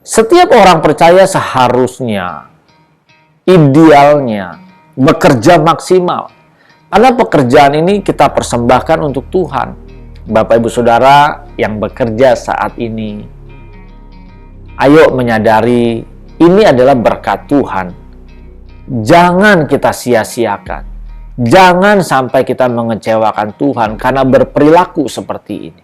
Setiap orang percaya seharusnya, idealnya, bekerja maksimal. Karena pekerjaan ini kita persembahkan untuk Tuhan. Bapak Ibu Saudara yang bekerja saat ini, ayo menyadari ini adalah berkat Tuhan. Jangan kita sia-siakan. Jangan sampai kita mengecewakan Tuhan karena berperilaku seperti ini.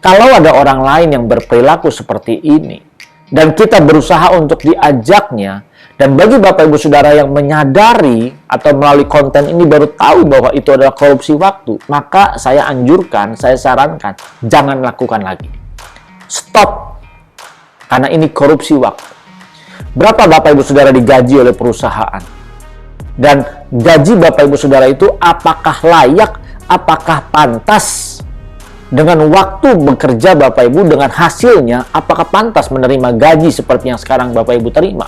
Kalau ada orang lain yang berperilaku seperti ini, dan kita berusaha untuk diajaknya, dan bagi Bapak Ibu Saudara yang menyadari atau melalui konten ini baru tahu bahwa itu adalah korupsi waktu, maka saya anjurkan, saya sarankan, jangan lakukan lagi. Stop. Karena ini korupsi waktu. Berapa Bapak Ibu Saudara digaji oleh perusahaan? Dan gaji Bapak Ibu Saudara itu apakah layak, apakah pantas dengan waktu bekerja Bapak Ibu, dengan hasilnya, apakah pantas menerima gaji seperti yang sekarang Bapak Ibu terima?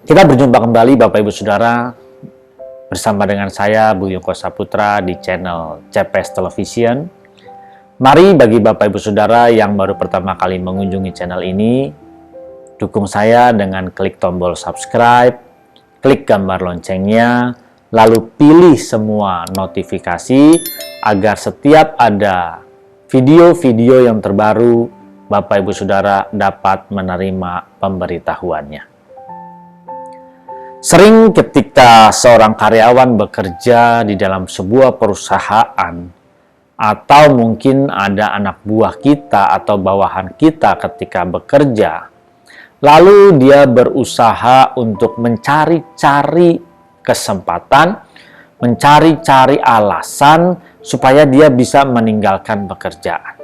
Kita berjumpa kembali Bapak Ibu Saudara bersama dengan saya Bu Yoko Saputra di channel CPS Television. Mari bagi Bapak Ibu Saudara yang baru pertama kali mengunjungi channel ini, dukung saya dengan klik tombol subscribe, klik gambar loncengnya, lalu pilih semua notifikasi agar setiap ada video-video yang terbaru, Bapak Ibu Saudara dapat menerima pemberitahuannya. Sering ketika seorang karyawan bekerja di dalam sebuah perusahaan, atau mungkin ada anak buah kita atau bawahan kita ketika bekerja, lalu dia berusaha untuk mencari-cari kesempatan, mencari-cari alasan supaya dia bisa meninggalkan pekerjaan.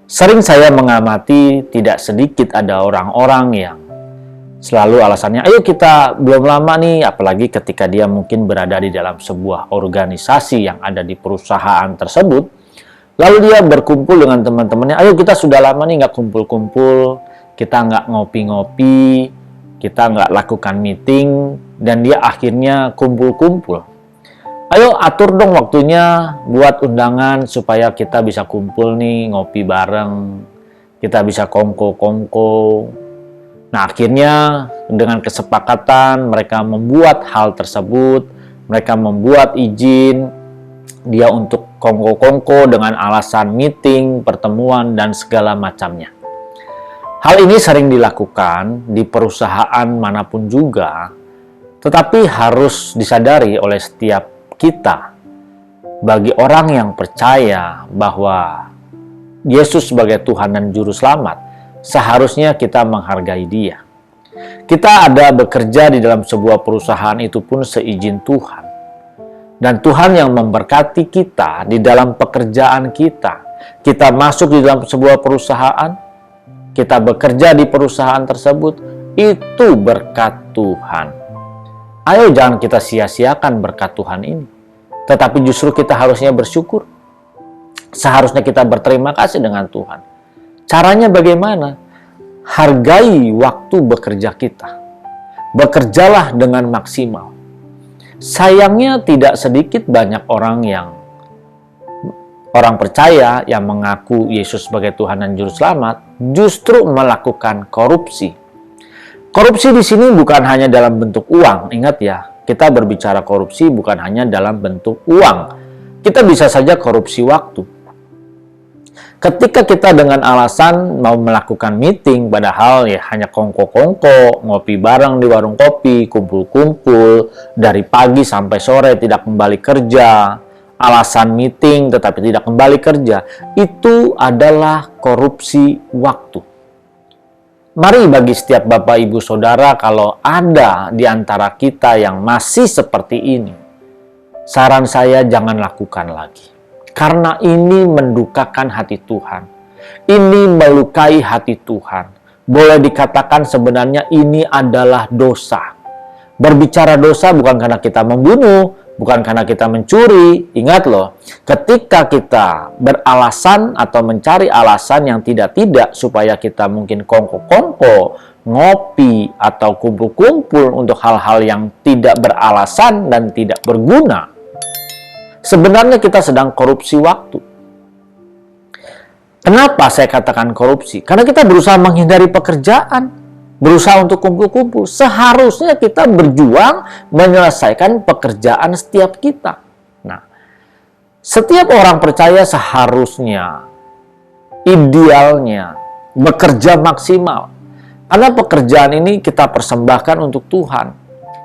Sering saya mengamati tidak sedikit ada orang-orang yang selalu alasannya, ayo kita belum lama nih, apalagi ketika dia mungkin berada di dalam sebuah organisasi yang ada di perusahaan tersebut, lalu dia berkumpul dengan teman-temannya, ayo kita sudah lama nih nggak kumpul-kumpul, kita nggak ngopi-ngopi, kita nggak lakukan meeting, dan dia akhirnya kumpul-kumpul. Ayo atur dong waktunya buat undangan supaya kita bisa kumpul nih, ngopi bareng, kita bisa kongko-kongko. Nah, akhirnya dengan kesepakatan mereka membuat hal tersebut, mereka membuat izin dia untuk kongko-kongko dengan alasan meeting, pertemuan, dan segala macamnya. Hal ini sering dilakukan di perusahaan manapun juga, tetapi harus disadari oleh setiap kita, bagi orang yang percaya bahwa Yesus sebagai Tuhan dan Juru Selamat, seharusnya kita menghargai Dia. Kita ada bekerja di dalam sebuah perusahaan itu pun seizin Tuhan. Dan Tuhan yang memberkati kita di dalam pekerjaan kita. Kita masuk di dalam sebuah perusahaan, kita bekerja di perusahaan tersebut, itu berkat Tuhan. Ayo jangan kita sia-siakan berkat Tuhan ini. Tetapi justru kita harusnya bersyukur. Seharusnya kita berterima kasih dengan Tuhan. Caranya bagaimana? Hargai waktu bekerja kita. Bekerjalah dengan maksimal. Sayangnya tidak sedikit banyak orang percaya yang mengaku Yesus sebagai Tuhan dan Juru Selamat justru melakukan korupsi. Korupsi di sini bukan hanya dalam bentuk uang. Ingat ya, kita berbicara korupsi bukan hanya dalam bentuk uang. Kita bisa saja korupsi waktu. Ketika kita dengan alasan mau melakukan meeting, padahal ya hanya kongko-kongko, ngopi bareng di warung kopi, kumpul-kumpul, dari pagi sampai sore tidak kembali kerja, alasan meeting tetapi tidak kembali kerja, itu adalah korupsi waktu. Mari bagi setiap Bapak Ibu Saudara, kalau ada di antara kita yang masih seperti ini, saran saya jangan lakukan lagi. Karena ini mendukakan hati Tuhan. Ini melukai hati Tuhan. Boleh dikatakan sebenarnya ini adalah dosa. Berbicara dosa bukan karena kita membunuh, bukan karena kita mencuri. Ingat loh, ketika kita beralasan atau mencari alasan yang tidak-tidak supaya kita mungkin kongko-kongko, ngopi, atau kumpul-kumpul untuk hal-hal yang tidak beralasan dan tidak berguna, sebenarnya kita sedang korupsi waktu. Kenapa saya katakan korupsi? Karena kita berusaha menghindari pekerjaan, berusaha untuk kumpul-kumpul. Seharusnya kita berjuang menyelesaikan pekerjaan setiap kita. Nah, setiap orang percaya seharusnya, idealnya, bekerja maksimal. Karena pekerjaan ini kita persembahkan untuk Tuhan.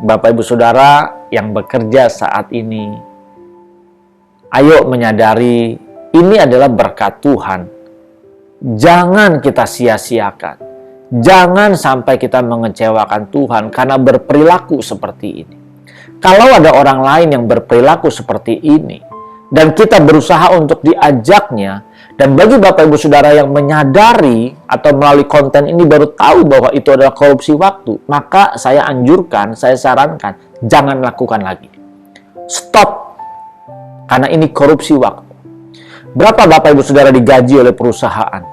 Bapak Ibu Saudara yang bekerja saat ini, ayo menyadari ini adalah berkat Tuhan. Jangan kita sia-siakan. Jangan sampai kita mengecewakan Tuhan karena berperilaku seperti ini. Kalau ada orang lain yang berperilaku seperti ini, dan kita berusaha untuk diajaknya, dan bagi Bapak Ibu Saudara yang menyadari atau melalui konten ini baru tahu bahwa itu adalah korupsi waktu, maka saya anjurkan, saya sarankan, jangan lakukan lagi. Stop. Karena ini korupsi waktu. Berapa Bapak Ibu Saudara digaji oleh perusahaan?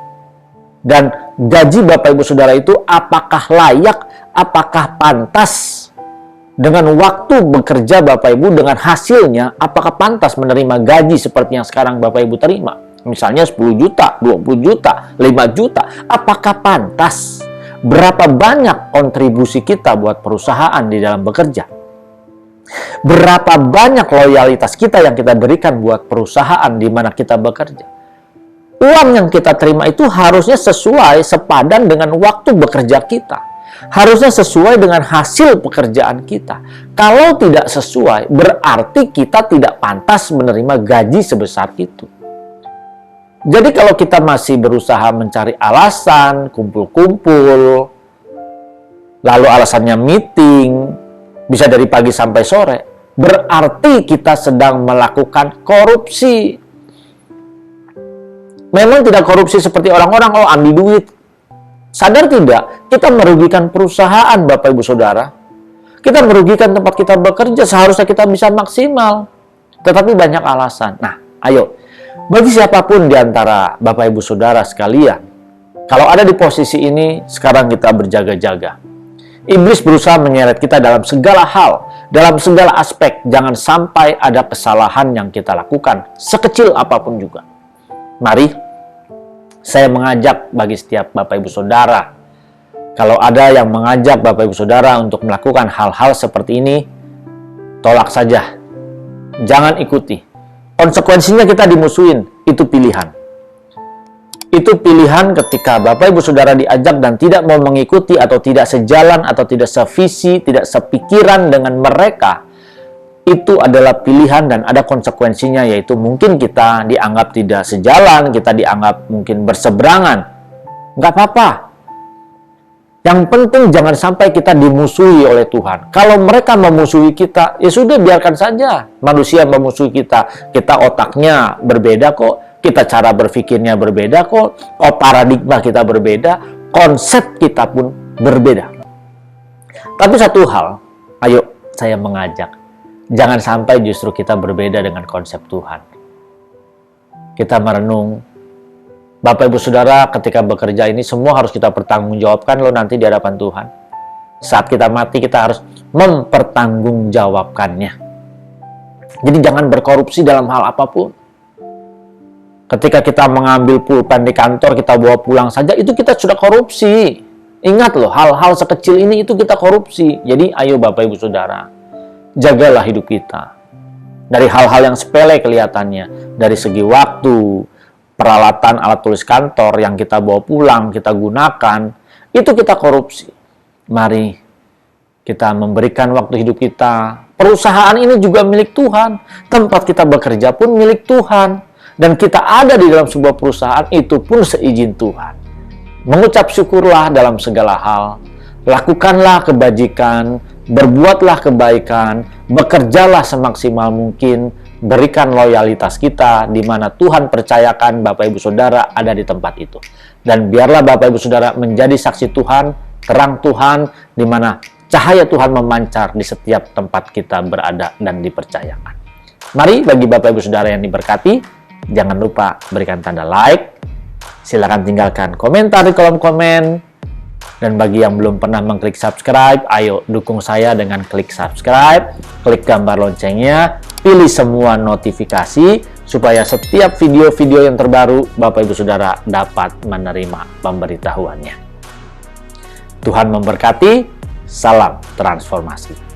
Dan gaji Bapak Ibu Saudara itu apakah layak, apakah pantas dengan waktu bekerja Bapak Ibu, dengan hasilnya, apakah pantas menerima gaji seperti yang sekarang Bapak Ibu terima? Misalnya 10 juta, 20 juta, 5 juta. Apakah pantas? Berapa banyak kontribusi kita buat perusahaan di dalam bekerja? Berapa banyak loyalitas kita yang kita berikan buat perusahaan di mana kita bekerja? Uang yang kita terima itu harusnya sesuai, sepadan dengan waktu bekerja kita. Harusnya sesuai dengan hasil pekerjaan kita. Kalau tidak sesuai, berarti kita tidak pantas menerima gaji sebesar itu. Jadi kalau kita masih berusaha mencari alasan, kumpul-kumpul, lalu alasannya meeting, bisa dari pagi sampai sore, berarti kita sedang melakukan korupsi. Memang tidak korupsi seperti orang-orang, oh ambil duit. Sadar tidak? Kita merugikan perusahaan, Bapak Ibu Saudara. Kita merugikan tempat kita bekerja, seharusnya kita bisa maksimal. Tetapi banyak alasan. Nah, ayo. Bagi siapapun di antara Bapak Ibu Saudara sekalian, kalau ada di posisi ini, sekarang kita berjaga-jaga. Iblis berusaha menyeret kita dalam segala hal, dalam segala aspek. Jangan sampai ada kesalahan yang kita lakukan, sekecil apapun juga. Mari, saya mengajak bagi setiap Bapak Ibu Saudara, kalau ada yang mengajak Bapak Ibu Saudara untuk melakukan hal-hal seperti ini, tolak saja. Jangan ikuti. Konsekuensinya kita dimusuhin, itu pilihan. Itu pilihan ketika Bapak Ibu Saudara diajak dan tidak mau mengikuti atau tidak sejalan atau tidak sevisi, tidak sepikiran dengan mereka. Itu adalah pilihan dan ada konsekuensinya, yaitu mungkin kita dianggap tidak sejalan, kita dianggap mungkin berseberangan. Nggak apa-apa. Yang penting jangan sampai kita dimusuhi oleh Tuhan. Kalau mereka memusuhi kita, ya sudah biarkan saja. Manusia memusuhi kita. Kita otaknya berbeda kok. Kita cara berpikirnya berbeda kok. Oh, paradigma kita berbeda. Konsep kita pun berbeda. Tapi satu hal, ayo saya mengajak. Jangan sampai justru kita berbeda dengan konsep Tuhan. Kita merenung. Bapak Ibu Saudara, ketika bekerja ini semua harus kita pertanggungjawabkan loh nanti di hadapan Tuhan. Saat kita mati kita harus mempertanggungjawabkannya. Jadi jangan berkorupsi dalam hal apapun. Ketika kita mengambil pulpen di kantor, kita bawa pulang saja, itu kita sudah korupsi. Ingat loh, hal-hal sekecil ini itu kita korupsi. Jadi ayo Bapak Ibu Saudara, jagalah hidup kita. Dari hal-hal yang sepele kelihatannya, dari segi waktu, peralatan alat tulis kantor yang kita bawa pulang, kita gunakan, itu kita korupsi. Mari kita memberikan waktu hidup kita. Perusahaan ini juga milik Tuhan. Tempat kita bekerja pun milik Tuhan. Dan kita ada di dalam sebuah perusahaan, itu pun seizin Tuhan. Mengucap syukurlah dalam segala hal. Lakukanlah kebajikan, berbuatlah kebaikan, bekerjalah semaksimal mungkin, berikan loyalitas kita di mana Tuhan percayakan Bapak Ibu Saudara ada di tempat itu. Dan biarlah Bapak Ibu Saudara menjadi saksi Tuhan, terang Tuhan, di mana cahaya Tuhan memancar di setiap tempat kita berada dan dipercayakan. Mari bagi Bapak Ibu Saudara yang diberkati, jangan lupa berikan tanda like, silakan tinggalkan komentar di kolom komen, Dan bagi yang belum pernah mengklik subscribe, ayo dukung saya dengan klik subscribe, klik gambar loncengnya, pilih semua notifikasi, supaya setiap video-video yang terbaru Bapak Ibu Saudara dapat menerima pemberitahuannya. Tuhan memberkati, salam transformasi.